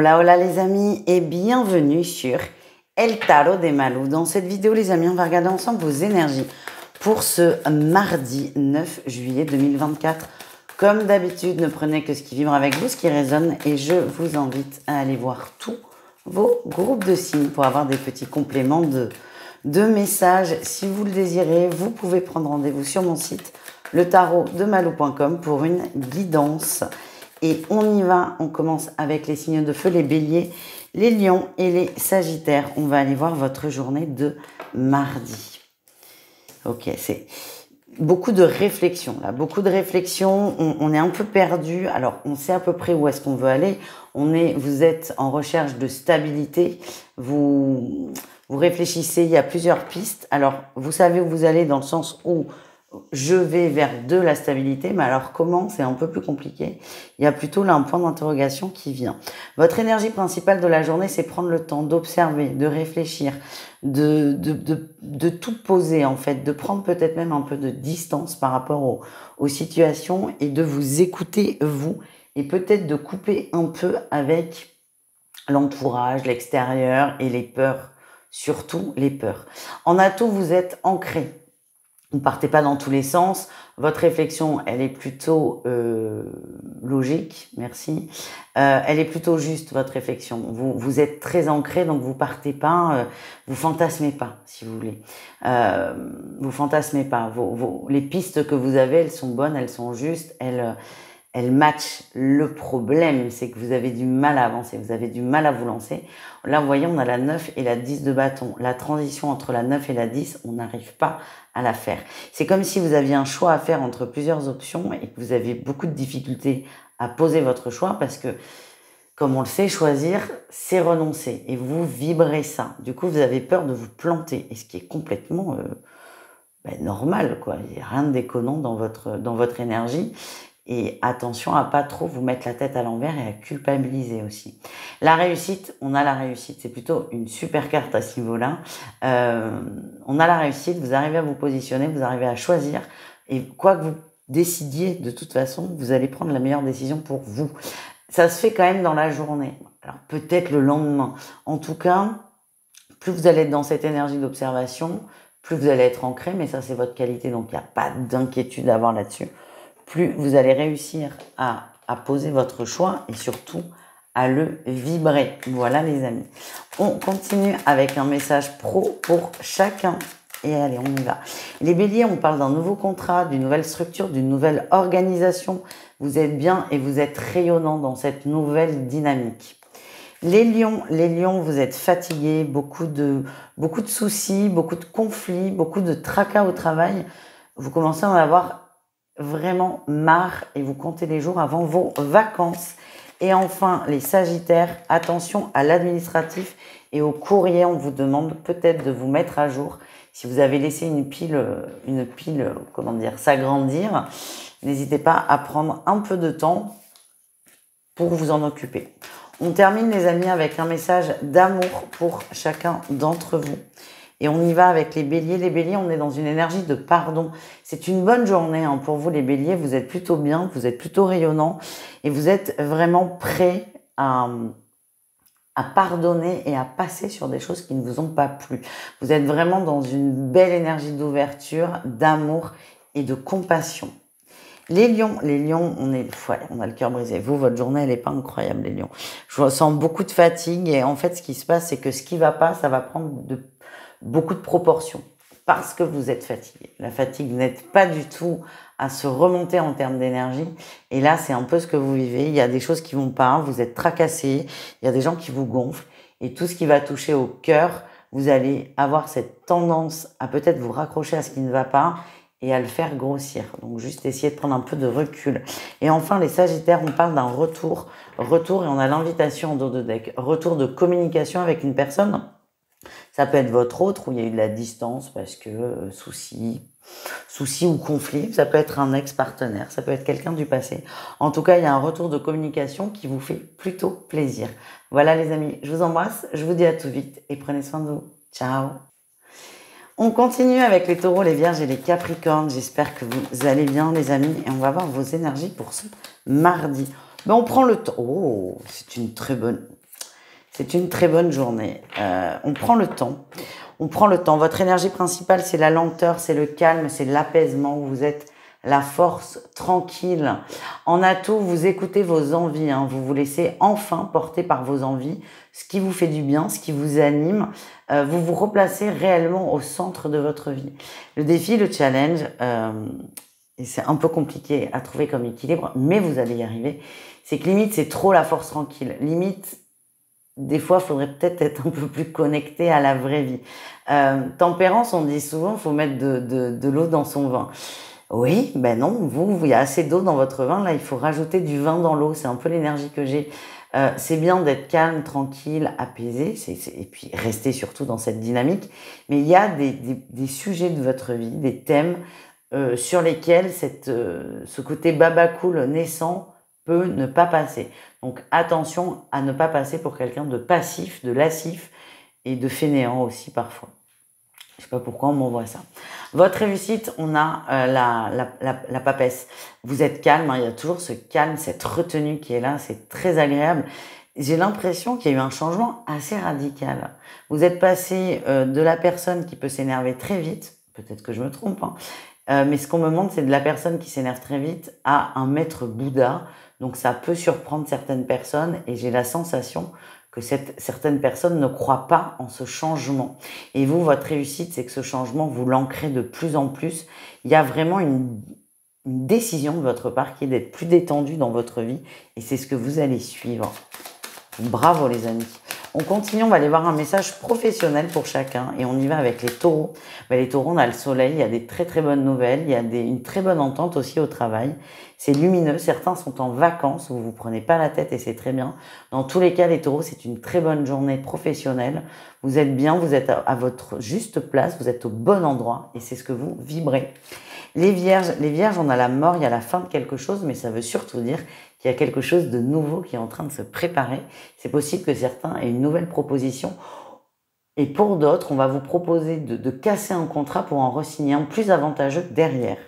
Hola, hola les amis et bienvenue sur El Tarot de Malou. Dans cette vidéo les amis, on va regarder ensemble vos énergies pour ce mardi 9 juillet 2024. Comme d'habitude, ne prenez que ce qui vibre avec vous, ce qui résonne, et je vous invite à aller voir tous vos groupes de signes pour avoir des petits compléments de messages. Si vous le désirez, vous pouvez prendre rendez-vous sur mon site letarotdemalou.com pour une guidance. Et on y va, on commence avec les signes de feu, les béliers, les lions et les sagittaires. On va aller voir votre journée de mardi. Ok, c'est beaucoup de réflexion là, beaucoup de réflexion. On est un peu perdu. Alors, on sait à peu près où est-ce qu'on veut aller. Vous êtes en recherche de stabilité. Vous réfléchissez, il y a plusieurs pistes. Alors, vous savez où vous allez dans le sens où je vais vers de la stabilité, mais alors comment? C'est un peu plus compliqué. Il y a plutôt là un point d'interrogation qui vient. Votre énergie principale de la journée, c'est prendre le temps d'observer, de réfléchir, de tout poser en fait, de prendre peut-être même un peu de distance par rapport aux situations et de vous écouter vous et peut-être de couper un peu avec l'entourage, l'extérieur et les peurs, surtout les peurs. En atout, vous êtes ancré. Vous ne partez pas dans tous les sens. Votre réflexion, elle est plutôt logique, merci. Elle est plutôt juste, votre réflexion. Vous êtes très ancré, donc vous partez pas, vous fantasmez pas, si vous voulez. Vous fantasmez pas. Les pistes que vous avez, elles sont bonnes, elles sont justes, elles matchent. Le problème, c'est que vous avez du mal à avancer, vous avez du mal à vous lancer. Là, vous voyez, on a la 9 et la 10 de bâton. La transition entre la 9 et la 10, on n'arrive pas à la faire. C'est comme si vous aviez un choix à faire entre plusieurs options et que vous avez beaucoup de difficultés à poser votre choix parce que, comme on le sait, choisir, c'est renoncer et vous vibrez ça. Du coup, vous avez peur de vous planter et ce qui est complètement normal, quoi. Il n'y a rien de déconnant dans votre énergie. Et attention à pas trop vous mettre la tête à l'envers et à culpabiliser aussi. La réussite, on a la réussite. C'est plutôt une super carte à ce niveau-là. On a la réussite, vous arrivez à vous positionner, vous arrivez à choisir. Et quoi que vous décidiez, de toute façon, vous allez prendre la meilleure décision pour vous. Ça se fait quand même dans la journée. Alors peut-être le lendemain. En tout cas, plus vous allez être dans cette énergie d'observation, plus vous allez être ancré. Mais ça, c'est votre qualité, donc il n'y a pas d'inquiétude à avoir là-dessus. Plus vous allez réussir à poser votre choix et surtout à le vibrer. Voilà les amis. On continue avec un message pro pour chacun. Et allez, on y va. Les béliers, on parle d'un nouveau contrat, d'une nouvelle structure, d'une nouvelle organisation. Vous êtes bien et vous êtes rayonnant dans cette nouvelle dynamique. Les lions, vous êtes fatigués, beaucoup de soucis, beaucoup de conflits, beaucoup de tracas au travail. Vous commencez à en avoir vraiment marre et vous comptez les jours avant vos vacances. Et enfin, les sagittaires, attention à l'administratif et au courrier. On vous demande peut-être de vous mettre à jour. Si vous avez laissé une pile, comment dire, s'agrandir, n'hésitez pas à prendre un peu de temps pour vous en occuper. On termine les amis avec un message d'amour pour chacun d'entre vous. Et on y va avec les béliers. Les béliers, on est dans une énergie de pardon. C'est une bonne journée pour vous les béliers. Vous êtes plutôt bien, vous êtes plutôt rayonnant et vous êtes vraiment prêts à pardonner et à passer sur des choses qui ne vous ont pas plu. Vous êtes vraiment dans une belle énergie d'ouverture, d'amour et de compassion. Les lions, on a le cœur brisé. Vous, votre journée, elle n'est pas incroyable, les lions. Je ressens beaucoup de fatigue et en fait, ce qui se passe, c'est que ce qui va pas, ça va prendre beaucoup de proportions parce que vous êtes fatigué. La fatigue n'aide pas du tout à se remonter en termes d'énergie. Et là, c'est un peu ce que vous vivez. Il y a des choses qui vont pas, vous êtes tracassé, il y a des gens qui vous gonflent. Et tout ce qui va toucher au cœur, vous allez avoir cette tendance à peut-être vous raccrocher à ce qui ne va pas et à le faire grossir. Donc, juste essayer de prendre un peu de recul. Et enfin, les sagittaires, on parle d'un retour et on a l'invitation en dos de deck. Retour de communication avec une personne. Ça peut être votre autre où il y a eu de la distance parce que souci ou conflit. Ça peut être un ex-partenaire, ça peut être quelqu'un du passé. En tout cas, il y a un retour de communication qui vous fait plutôt plaisir. Voilà les amis, je vous embrasse, je vous dis à tout vite et prenez soin de vous. Ciao. On continue avec les taureaux, les vierges et les capricornes. J'espère que vous allez bien les amis et on va voir vos énergies pour ce mardi. On prend le temps. Oh, c'est une très bonne... C'est une très bonne journée. On prend le temps. On prend le temps. Votre énergie principale, c'est la lenteur, c'est le calme, c'est l'apaisement. Vous êtes la force tranquille. En atout, vous écoutez vos envies. Vous vous laissez enfin porter par vos envies, ce qui vous fait du bien, ce qui vous anime. Vous vous replacez réellement au centre de votre vie. Le défi, le challenge, et c'est un peu compliqué à trouver comme équilibre, mais vous allez y arriver, c'est que limite, c'est trop la force tranquille. Limite, des fois, il faudrait peut-être être un peu plus connecté à la vraie vie. Tempérance, on dit souvent, il faut mettre de l'eau dans son vin. Oui, ben non, il y a assez d'eau dans votre vin, là, il faut rajouter du vin dans l'eau, c'est un peu l'énergie que j'ai. C'est bien d'être calme, tranquille, apaisé, et puis rester surtout dans cette dynamique, mais il y a des sujets de votre vie, des thèmes sur lesquels ce côté baba cool naissant peut ne pas passer. Donc attention à ne pas passer pour quelqu'un de passif, de lascif et de fainéant aussi parfois. Je sais pas pourquoi on m'envoie ça. Votre réussite, on a la papesse. Vous êtes calme, il y a toujours ce calme, cette retenue qui est là, c'est très agréable. J'ai l'impression qu'il y a eu un changement assez radical. Vous êtes passé de la personne qui peut s'énerver très vite, peut-être que je me trompe, mais ce qu'on me montre, c'est de la personne qui s'énerve très vite à un maître Bouddha. Donc ça peut surprendre certaines personnes et j'ai la sensation que certaines personnes ne croient pas en ce changement. Et vous, votre réussite, c'est que ce changement, vous l'ancrez de plus en plus. Il y a vraiment une décision de votre part qui est d'être plus détendu dans votre vie et c'est ce que vous allez suivre. Bravo les amis. On continue, on va aller voir un message professionnel pour chacun et on y va avec les taureaux. Les taureaux, on a le soleil, il y a des très très bonnes nouvelles, il y a une très bonne entente aussi au travail. C'est lumineux, certains sont en vacances, vous vous prenez pas la tête et c'est très bien. Dans tous les cas, les taureaux, c'est une très bonne journée professionnelle. Vous êtes bien, vous êtes à votre juste place, vous êtes au bon endroit et c'est ce que vous vibrez. Les vierges, on a la mort, il y a la fin de quelque chose, mais ça veut surtout dire qu'il y a quelque chose de nouveau qui est en train de se préparer. C'est possible que certains aient une nouvelle proposition. Et pour d'autres, on va vous proposer de casser un contrat pour en re-signer un plus avantageux derrière.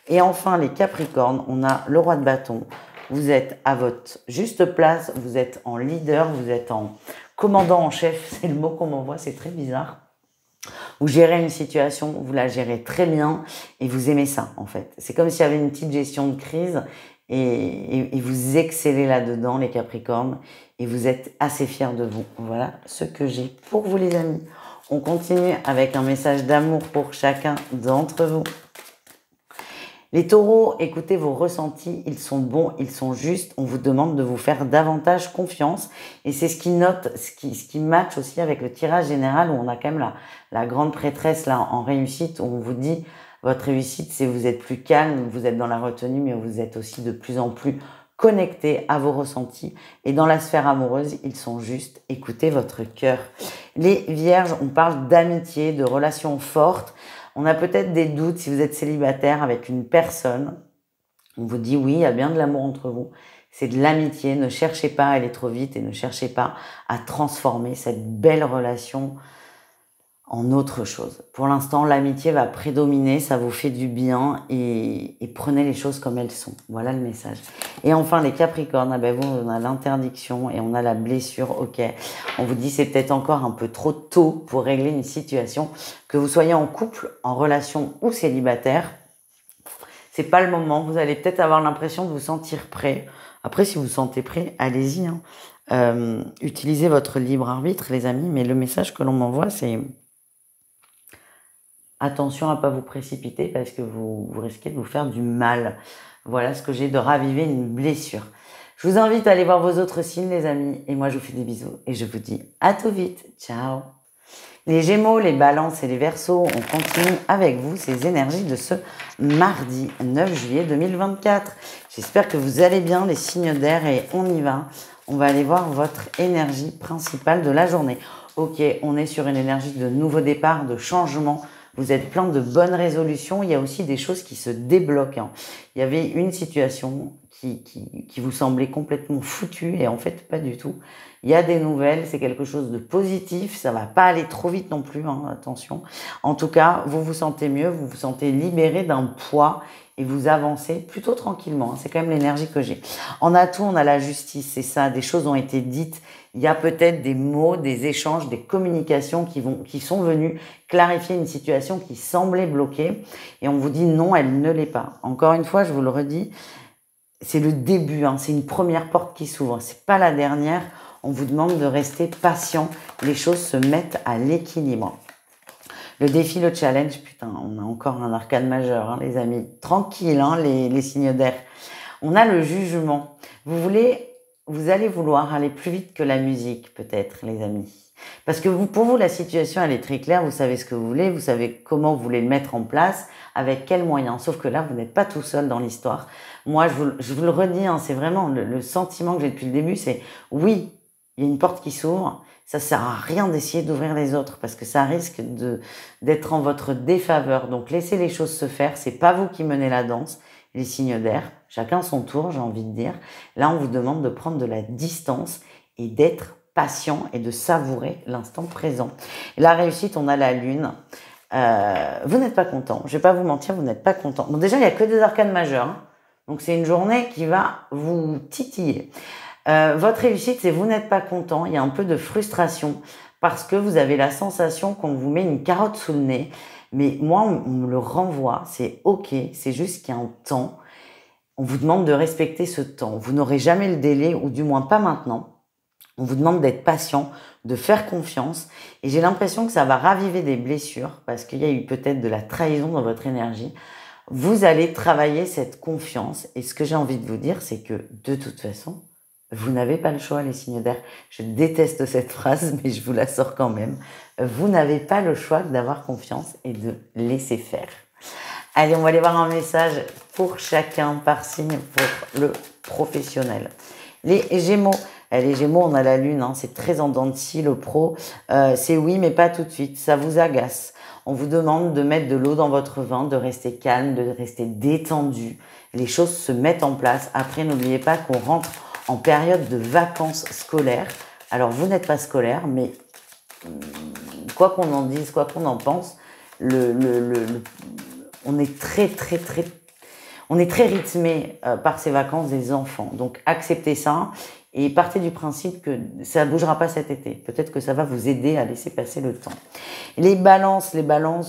Et enfin, les capricornes, on a le roi de bâton. Vous êtes à votre juste place, vous êtes en leader, vous êtes en commandant en chef, c'est le mot qu'on m'envoie, c'est très bizarre. Vous gérez une situation, vous la gérez très bien et vous aimez ça en fait. C'est comme s'il y avait une petite gestion de crise et vous excellez là-dedans les Capricornes et vous êtes assez fiers de vous. Voilà ce que j'ai pour vous les amis. On continue avec un message d'amour pour chacun d'entre vous. Les taureaux, écoutez vos ressentis, ils sont bons, ils sont justes. On vous demande de vous faire davantage confiance. Et c'est ce qui match aussi avec le tirage général où on a quand même la grande prêtresse là en réussite, où on vous dit votre réussite, c'est vous êtes plus calme, vous êtes dans la retenue, mais vous êtes aussi de plus en plus connecté à vos ressentis. Et dans la sphère amoureuse, ils sont justes. Écoutez votre cœur. Les vierges, on parle d'amitié, de relations fortes. On a peut-être des doutes si vous êtes célibataire avec une personne. On vous dit oui, il y a bien de l'amour entre vous. C'est de l'amitié. Ne cherchez pas à aller trop vite et ne cherchez pas à transformer cette belle relation en autre chose. Pour l'instant, l'amitié va prédominer, ça vous fait du bien et prenez les choses comme elles sont. Voilà le message. Et enfin, les Capricornes, vous, on a l'interdiction et on a la blessure. Ok, on vous dit c'est peut-être encore un peu trop tôt pour régler une situation. Que vous soyez en couple, en relation ou célibataire, c'est pas le moment. Vous allez peut-être avoir l'impression de vous sentir prêt. Après, si vous vous sentez prêt, allez-y. Utilisez votre libre arbitre, les amis. Mais le message que l'on m'envoie, c'est attention à ne pas vous précipiter parce que vous risquez de vous faire du mal. Voilà ce que j'ai de raviver une blessure. Je vous invite à aller voir vos autres signes, les amis. Et moi, je vous fais des bisous et je vous dis à tout vite. Ciao. Les Gémeaux, les Balances et les Verseaux, on continue avec vous ces énergies de ce mardi 9 juillet 2024. J'espère que vous allez bien, les signes d'air, et on y va. On va aller voir votre énergie principale de la journée. Ok, on est sur une énergie de nouveau départ, de changement. Vous êtes plein de bonnes résolutions. Il y a aussi des choses qui se débloquent. Il y avait une situation qui vous semblait complètement foutu et en fait pas du tout. Il y a des nouvelles, c'est quelque chose de positif, ça va pas aller trop vite non plus, hein, attention. En tout cas, vous vous sentez mieux, vous vous sentez libéré d'un poids et vous avancez plutôt tranquillement, hein. C'est quand même l'énergie que j'ai. En atout, on a la justice, c'est ça, des choses ont été dites, il y a peut-être des mots, des échanges, des communications qui sont venus clarifier une situation qui semblait bloquée et on vous dit non, elle ne l'est pas. Encore une fois, je vous le redis, c'est le début, hein, c'est une première porte qui s'ouvre, c'est pas la dernière. On vous demande de rester patient, les choses se mettent à l'équilibre. Le défi, le challenge, putain, on a encore un arcane majeur, hein, les amis. Tranquille, hein, les signes d'air. On a le jugement. Vous allez vouloir aller plus vite que la musique, peut-être, les amis. Parce que pour vous, la situation, elle est très claire. Vous savez ce que vous voulez, vous savez comment vous voulez le mettre en place, avec quels moyens. Sauf que là, vous n'êtes pas tout seul dans l'histoire. Moi, je vous le redis, hein, c'est vraiment le sentiment que j'ai depuis le début, c'est oui, il y a une porte qui s'ouvre. Ça sert à rien d'essayer d'ouvrir les autres parce que ça risque d'être en votre défaveur. Donc, laissez les choses se faire. C'est pas vous qui menez la danse. Les signes d'air, chacun son tour, j'ai envie de dire. Là, on vous demande de prendre de la distance et d'être patient et de savourer l'instant présent. Et la réussite, on a la lune. Vous n'êtes pas content. Je vais pas vous mentir, vous n'êtes pas content. Bon, déjà, il y a que des arcanes majeurs, hein. Donc, c'est une journée qui va vous titiller. Votre réussite, c'est vous n'êtes pas content. Il y a un peu de frustration parce que vous avez la sensation qu'on vous met une carotte sous le nez. Mais moi, on me le renvoie. C'est OK. C'est juste qu'il y a un temps. On vous demande de respecter ce temps. Vous n'aurez jamais le délai, ou du moins pas maintenant. On vous demande d'être patient, de faire confiance. Et j'ai l'impression que ça va raviver des blessures parce qu'il y a eu peut-être de la trahison dans votre énergie. Vous allez travailler cette confiance. Et ce que j'ai envie de vous dire, c'est que de toute façon, vous n'avez pas le choix, les signes d'air. Je déteste cette phrase, mais je vous la sors quand même. Vous n'avez pas le choix d'avoir confiance et de laisser faire. Allez, on va aller voir un message pour chacun par signe pour le professionnel. Les Gémeaux. Les Gémeaux, on a la lune, hein, c'est très en dents de scie, le pro. C'est oui, mais pas tout de suite. Ça vous agace. On vous demande de mettre de l'eau dans votre vin, de rester calme, de rester détendu. Les choses se mettent en place. Après, n'oubliez pas qu'on rentre en période de vacances scolaires. Alors, vous n'êtes pas scolaire, mais quoi qu'on en dise, quoi qu'on en pense, on est on est très rythmé par ces vacances des enfants. Donc, acceptez ça et partez du principe que ça ne bougera pas cet été. Peut-être que ça va vous aider à laisser passer le temps. Les balances,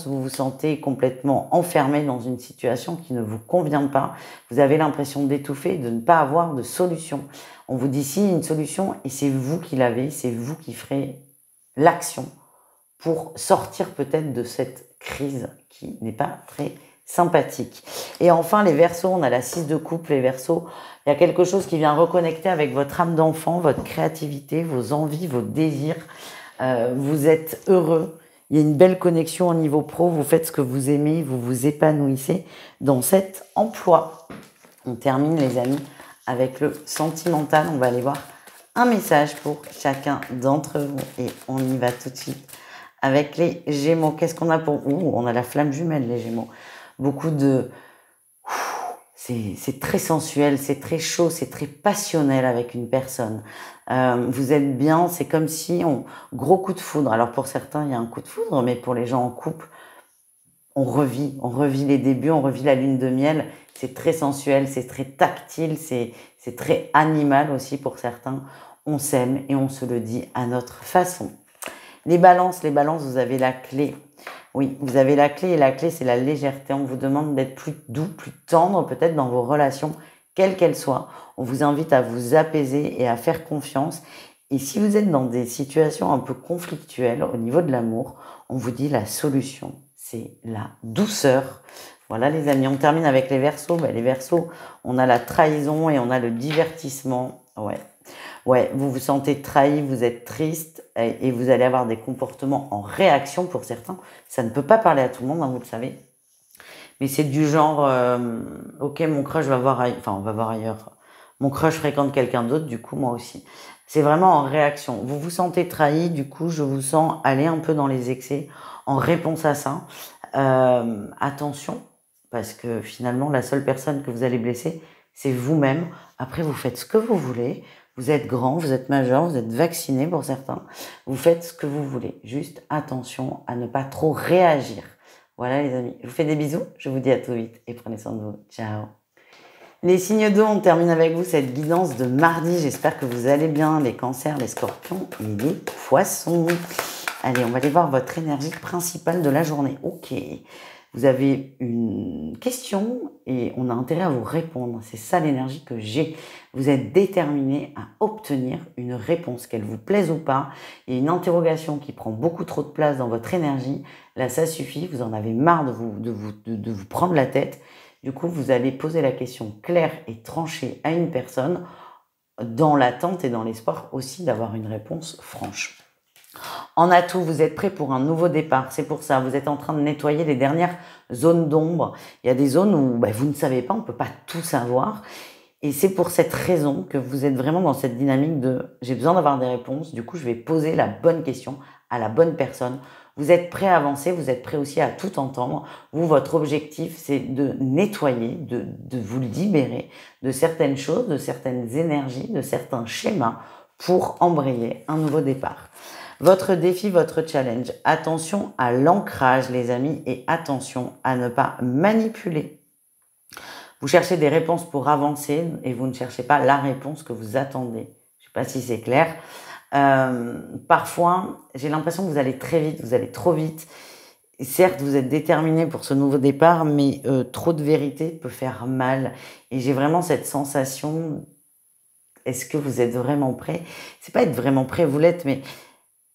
vous vous sentez complètement enfermé dans une situation qui ne vous convient pas. Vous avez l'impression d'étouffer, de ne pas avoir de solution. On vous dit si une solution et c'est vous qui l'avez, c'est vous qui ferez l'action pour sortir peut-être de cette crise qui n'est pas très sympathique. Et enfin, les Verseaux, on a la 6 de coupe. Les Verseaux, il y a quelque chose qui vient reconnecter avec votre âme d'enfant, votre créativité, vos envies, vos désirs. Vous êtes heureux. Il y a une belle connexion au niveau pro. Vous faites ce que vous aimez, vous vous épanouissez dans cet emploi. On termine, les amis, avec le sentimental. On va aller voir un message pour chacun d'entre vous. Et on y va tout de suite avec les Gémeaux. Qu'est-ce qu'on a pour vous? On a la flamme jumelle, les Gémeaux. Beaucoup de... C'est très sensuel, c'est très chaud, c'est très passionnel avec une personne. Vous êtes bien, c'est comme si gros coup de foudre. Alors pour certains, il y a un coup de foudre, mais pour les gens en couple, on revit les débuts, on revit la lune de miel. C'est très sensuel, c'est très tactile, c'est très animal aussi pour certains. On s'aime et on se le dit à notre façon. Les balances, vous avez la clé. Oui, vous avez la clé et la clé, c'est la légèreté. On vous demande d'être plus doux, plus tendre peut-être dans vos relations, quelles qu'elles soient. On vous invite à vous apaiser et à faire confiance. Et si vous êtes dans des situations un peu conflictuelles au niveau de l'amour, on vous dit la solution, c'est la douceur. Voilà les amis, on termine avec les Verseaux. Les Verseaux, on a la trahison et on a le divertissement. Ouais, vous vous sentez trahi, vous êtes triste et vous allez avoir des comportements en réaction pour certains. Ça ne peut pas parler à tout le monde, hein, vous le savez. Mais c'est du genre, ok, mon crush va voir ailleurs, enfin on va voir ailleurs. Mon crush fréquente quelqu'un d'autre, du coup moi aussi. C'est vraiment en réaction. Vous vous sentez trahi, du coup je vous sens aller un peu dans les excès en réponse à ça. Attention, parce que finalement la seule personne que vous allez blesser, c'est vous-même. Après, vous faites ce que vous voulez. Vous êtes grand, vous êtes majeur, vous êtes vacciné pour certains. Vous faites ce que vous voulez. Juste attention à ne pas trop réagir. Voilà les amis, je vous fais des bisous. Je vous dis à tout vite et prenez soin de vous. Ciao. Les signes d'eau, on termine avec vous cette guidance de mardi. J'espère que vous allez bien, les cancers, les scorpions et les poissons. Allez, on va aller voir votre énergie principale de la journée. Ok, vous avez une question et on a intérêt à vous répondre. C'est ça l'énergie que j'ai. Vous êtes déterminé à obtenir une réponse, qu'elle vous plaise ou pas. Il y a une interrogation qui prend beaucoup trop de place dans votre énergie. Là, ça suffit. Vous en avez marre de vous prendre la tête. Du coup, vous allez poser la question claire et tranchée à une personne dans l'attente et dans l'espoir aussi d'avoir une réponse franche. En atout, vous êtes prêt pour un nouveau départ. C'est pour ça, vous êtes en train de nettoyer les dernières zones d'ombre. Il y a des zones où vous ne savez pas, on ne peut pas tout savoir. Et c'est pour cette raison que vous êtes vraiment dans cette dynamique de « j'ai besoin d'avoir des réponses, du coup je vais poser la bonne question à la bonne personne ». Vous êtes prêt à avancer, vous êtes prêt aussi à tout entendre. Vous, votre objectif, c'est de nettoyer, de vous libérer de certaines choses, de certaines énergies, de certains schémas pour embrayer un nouveau départ. Votre défi, votre challenge, attention à l'ancrage les amis et attention à ne pas manipuler. Vous cherchez des réponses pour avancer et vous ne cherchez pas la réponse que vous attendez. Je ne sais pas si c'est clair. Parfois, j'ai l'impression que vous allez très vite, vous allez trop vite. Et certes, vous êtes déterminé pour ce nouveau départ, mais trop de vérité peut faire mal. Et j'ai vraiment cette sensation, est-ce que vous êtes vraiment prêt? C'est pas être vraiment prêt, vous l'êtes, mais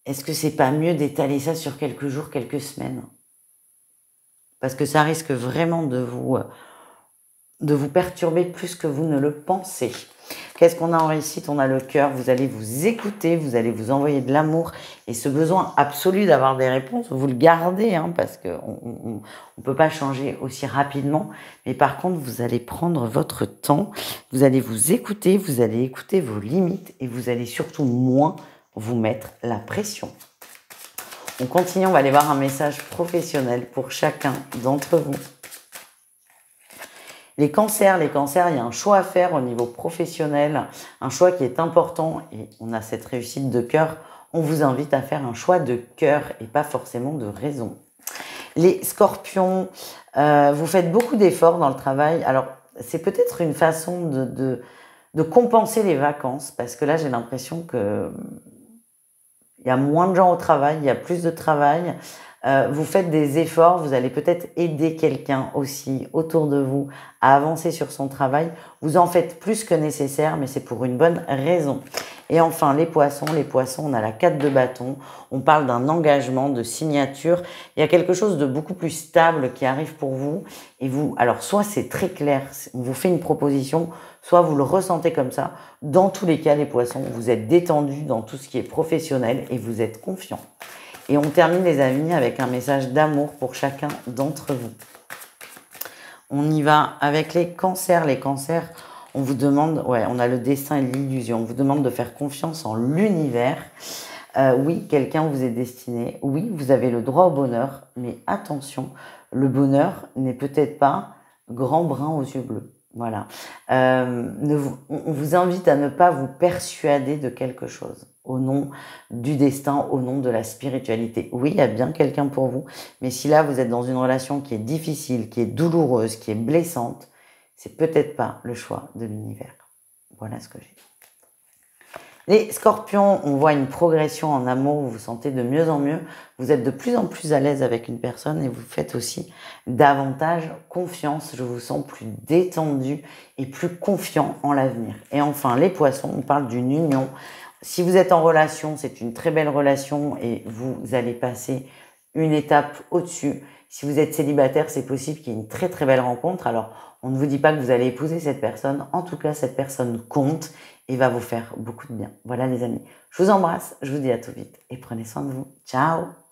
est-ce que c'est pas mieux d'étaler ça sur quelques jours, quelques semaines? Parce que ça risque vraiment de vous perturber plus que vous ne le pensez. Qu'est-ce qu'on a en réussite? On a le cœur, vous allez vous écouter, vous allez vous envoyer de l'amour et ce besoin absolu d'avoir des réponses, vous le gardez parce qu'on ne peut pas changer aussi rapidement. Mais par contre, vous allez prendre votre temps, vous allez vous écouter, vous allez écouter vos limites et vous allez surtout moins vous mettre la pression. On continue, on va aller voir un message professionnel pour chacun d'entre vous. Les cancers, il y a un choix à faire au niveau professionnel, un choix qui est important et on a cette réussite de cœur. On vous invite à faire un choix de cœur et pas forcément de raison. Les scorpions, vous faites beaucoup d'efforts dans le travail. Alors, c'est peut-être une façon de compenser les vacances parce que là, j'ai l'impression que il y a moins de gens au travail, il y a plus de travail. Vous faites des efforts, vous allez peut-être aider quelqu'un aussi autour de vous à avancer sur son travail. Vous en faites plus que nécessaire, mais c'est pour une bonne raison. Et enfin, les poissons, on a la 4 de bâton. On parle d'un engagement, de signature. Il y a quelque chose de beaucoup plus stable qui arrive pour vous. Et vous, alors soit c'est très clair, on vous fait une proposition, soit vous le ressentez comme ça. Dans tous les cas, les poissons, vous êtes détendus dans tout ce qui est professionnel et vous êtes confiants. Et on termine les amis avec un message d'amour pour chacun d'entre vous. On y va avec les cancers. Les cancers, on vous demande, on a le destin et l'illusion. On vous demande de faire confiance en l'univers. Oui, quelqu'un vous est destiné. Oui, vous avez le droit au bonheur. Mais attention, le bonheur n'est peut-être pas grand brun aux yeux bleus. Voilà. On vous invite à ne pas vous persuader de quelque chose au nom du destin, au nom de la spiritualité. Oui, il y a bien quelqu'un pour vous, mais si là vous êtes dans une relation qui est difficile, qui est douloureuse, qui est blessante, c'est peut-être pas le choix de l'univers. Voilà ce que j'ai. Les scorpions, on voit une progression en amour, vous vous sentez de mieux en mieux, vous êtes de plus en plus à l'aise avec une personne et vous faites aussi davantage confiance, je vous sens plus détendu et plus confiant en l'avenir. Et enfin, les poissons, on parle d'une union. Si vous êtes en relation, c'est une très belle relation et vous allez passer une étape au-dessus. Si vous êtes célibataire, c'est possible qu'il y ait une très très belle rencontre. Alors, on ne vous dit pas que vous allez épouser cette personne. En tout cas, cette personne compte et va vous faire beaucoup de bien. Voilà les amis. Je vous embrasse, je vous dis à tout vite et prenez soin de vous. Ciao!